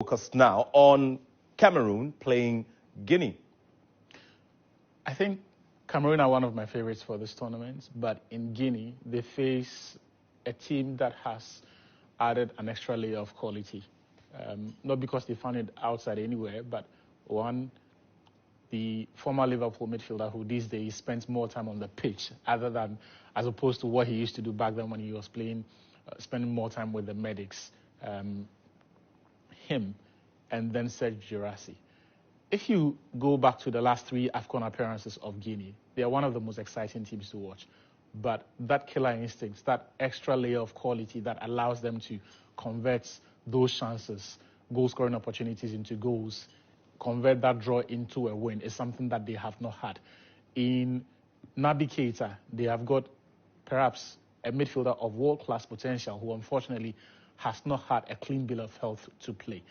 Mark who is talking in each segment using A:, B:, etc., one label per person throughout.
A: focused now on Cameroon playing Guinea.
B: I think Cameroon are one of my favorites for this tournament, but in Guinea, they face a team that has added an extra layer of quality. Not because they found it outside anywhere, but one, the former Liverpool midfielder who these days spends more time on the pitch as opposed to what he used to do back then when he was playing, spending more time with the medics. Him, and then Serge Girassi. If you go back to the last 3 AFCON appearances of Guinea, they are one of the most exciting teams to watch. But that killer instinct, that extra layer of quality that allows them to convert those chances, goal-scoring opportunities into goals, convert that draw into a win, is something that they have not had. In Naby Keita, they have got perhaps a midfielder of world-class potential who unfortunately has not had a clean bill of health to play.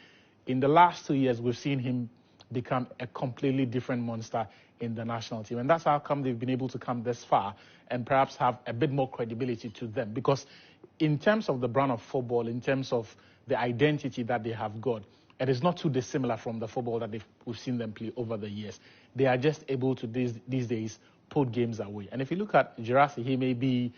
B: In the last 2 years, we've seen him become a completely different monster in the national team. And that's how come they've been able to come this far and perhaps have a bit more credibility to them. Because in terms of the brand of football, in terms of the identity that they have got, it is not too dissimilar from the football that we've seen them play over the years. They are just able to, these days, put games away. And if you look at Girassi, he may be,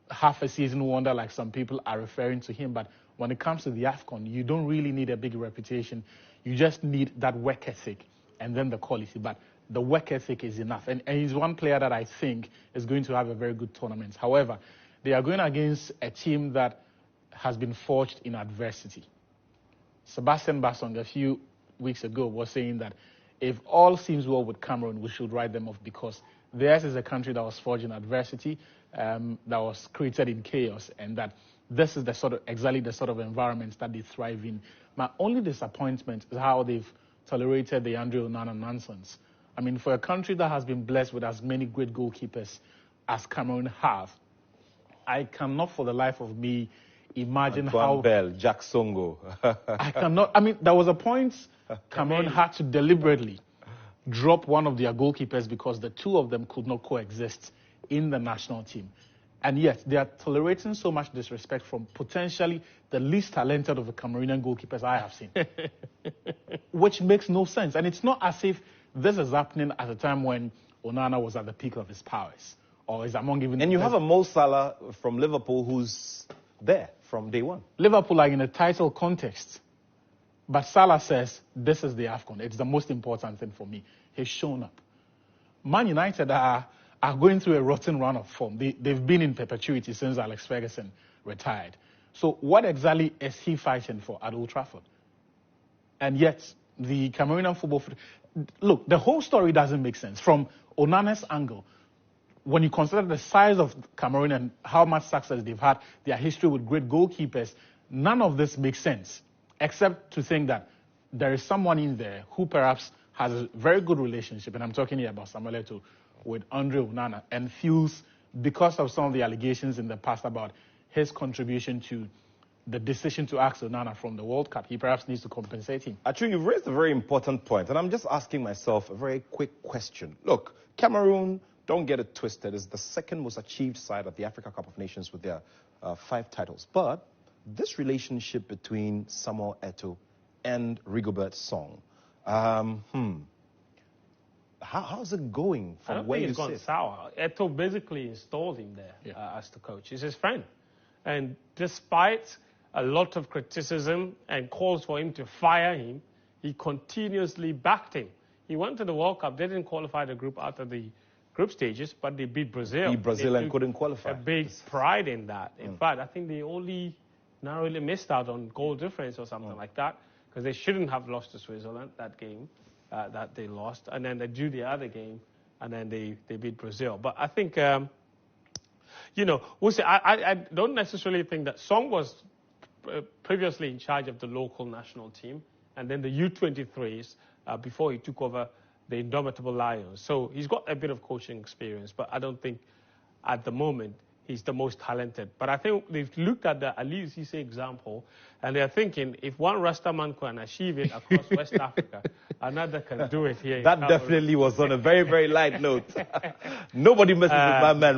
B: half a season wonder like some people are referring to him, but when it comes to the AFCON, you don't really need a big reputation. You just need that work ethic and then the quality. But the work ethic is enough. And he's one player that I think is going to have a very good tournament. However, they are going against a team that has been forged in adversity. Sebastian Bassong a few weeks ago was saying that if all seems well with Cameroon, we should write them off because theirs is a country that was forged in adversity, that was created in chaos, and that this is exactly the sort of environment that they thrive in. My only disappointment is how they've tolerated the Andre Onana nonsense. I mean, for a country that has been blessed with as many great goalkeepers as Cameroon have, I cannot for the life of me imagine
A: Antoine Bell, Jack Songo.
B: I cannot. I mean, there was a point Cameroon had to deliberately drop one of their goalkeepers because the two of them could not coexist in the national team. And yet, they are tolerating so much disrespect from potentially the least talented of the Cameroonian goalkeepers I have seen. Which makes no sense. And it's not as if this is happening at a time when Onana was at the peak of his powers. Or is among even...
A: And you have a Mo Salah from Liverpool who's there from day one.
B: Liverpool are in a title contest. But Salah says, this is the AFCON. It's the most important thing for me. He's shown up. Man United are going through a rotten run of form. They've been in perpetuity since Alex Ferguson retired. So what exactly is he fighting for at Old Trafford? And yet, the Cameroonian football... Look, the whole story doesn't make sense. From Onana's angle, when you consider the size of Cameroon and how much success they've had, their history with great goalkeepers, none of this makes sense, except to think that there is someone in there who perhaps has a very good relationship, and I'm talking here about Samuel Eto'o, with Andre Onana, and feels, because of some of the allegations in the past about his contribution to the decision to ask Onana from the World Cup, he perhaps needs to compensate him.
A: Atsu, you've raised a very important point, and I'm just asking myself a very quick question. Look, Cameroon, don't get it twisted, is the second most achieved side at the Africa Cup of Nations with their 5 titles. But this relationship between Samuel Eto'o and Rigobert Song, how's it going from where you sit?
C: I don't think it's gone sour. Eto'o basically installed him there as the coach. He's his friend. And despite a lot of criticism and calls for him to fire him, he continuously backed him. He went to the World Cup. They didn't qualify the group out of the group stages, but they beat Brazil.
A: Beat Brazil and couldn't qualify.
C: A big pride in that. In fact, I think they only narrowly missed out on goal difference or something like that, because they shouldn't have lost to Switzerland, that game that they lost. And then they drew the other game, and then they beat Brazil. But I think, we'll see. I don't necessarily think that Song was previously in charge of the local national team, and then the U23s before he took over the Indomitable Lions. So he's got a bit of coaching experience, but I don't think at the moment he's the most talented. But I think they've looked at the Ali Cisse example, and they're thinking, if one Rastaman can achieve it across West Africa, another can do it here.
A: That definitely was on a very, very light note. Nobody messes with my man.